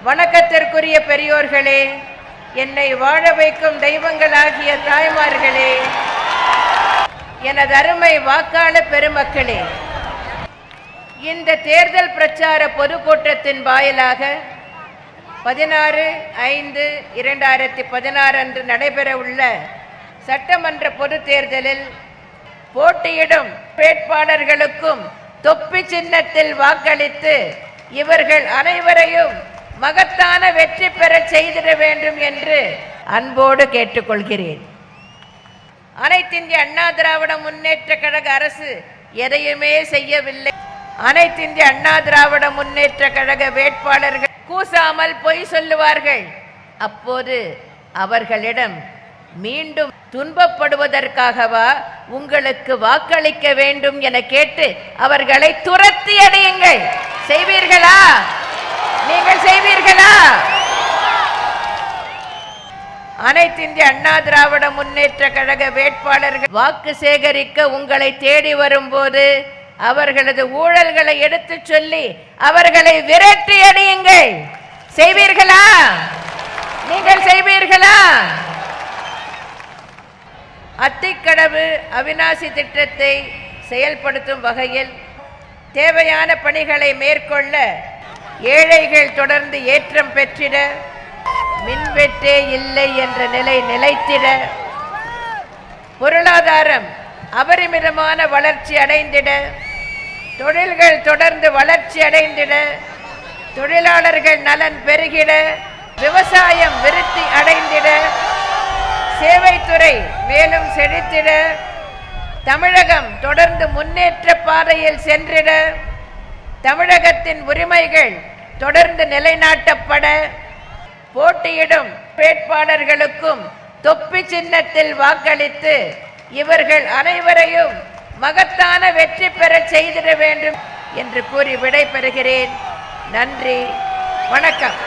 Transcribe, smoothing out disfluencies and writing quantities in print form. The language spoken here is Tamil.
வணக்கத்திற்குரிய பெரியோர்களே, என்னை வாழ வைக்கும் தெய்வங்களாகிய தாய்மார்களே, எனது அருமை வாக்காளர் பெருமக்களே, இந்த தேர்தல் பிரச்சார பொதுக்கூட்டத்தின் வாயிலாக 16/5/2016 அன்று நடைபெற உள்ள சட்டமன்ற பொது தேர்தலில் போட்டியிடும் வேட்பாளர்களுக்கும் தொப்பி சின்னத்தில் வாக்களித்து இவர்கள் அனைவரையும் மகத்தான வெற்றி பெற செய்திட வேண்டும் என்று அன்போடு கேட்டுக்கொள்கிறேன். அனைத்து இந்திய அண்ணா திராவிட முன்னேற்ற கழக அரசு எதையுமே செய்யவில்லை. அனைத்து இந்திய அண்ணா திராவிட முன்னேற்ற கழக வேட்பாளர்கள் கூசாமல் பொய் சொல்லுவார்கள். அப்போது அவர்களிடம் மீண்டும் துன்பப்படுவதற்காகவா உங்களுக்கு வாக்களிக்க வேண்டும் என கேட்டு அவர்களை துரத்தி அடியுங்கள். செய்வீர்களா? நீங்கள் செய்வீர்களா? அனைத்து இந்திய அண்ணா திராவிட முன்னேற்ற கழக வேட்பாளர்கள் வாக்கு சேகரிக்க உங்களை தேடி வரும்போது அவர்களது ஊழல்களை எடுத்து சொல்லி அவர்களை விரட்டி அடியுங்கள். செய்வீர்களா? நீங்கள் செய்வீர்களா? அத்திக்கடவு அவிநாசி திட்டத்தை செயல்படுத்தும் வகையில் தேவையான பணிகளை மேற்கொள்ள ஏழைகள் தொடர்ந்து ஏற்றம் பெற்றிட, மின்வெட்டே இல்லை என்ற நிலை நிலைத்திட, பொருளாதாரம் அபரிமிதமான வளர்ச்சி அடைந்திட, தொழில்கள் தொடர்ந்து வளர்ச்சி அடைந்திட, தொழிலாளர்கள் நலன் பெருகிட, விவசாயம் விருத்தி அடைந்திட, சேவைத்துறை மேலும் செழித்திட, தமிழகம் தொடர்ந்து முன்னேற்ற பாதையில் சென்றிட, தமிழகத்தின் உரிமைகள் தொடர்ந்து நிலைநாட்டப்பட, போட்டியிடும் வேட்பாளர்களுக்கும் தொப்பி சின்னத்தில் வாக்களித்து இவர்கள் அனைவரையும் மகத்தான வெற்றி பெற செய்திட வேண்டும் என்று கூறி விடை பெறுகிறேன். நன்றி, வணக்கம்.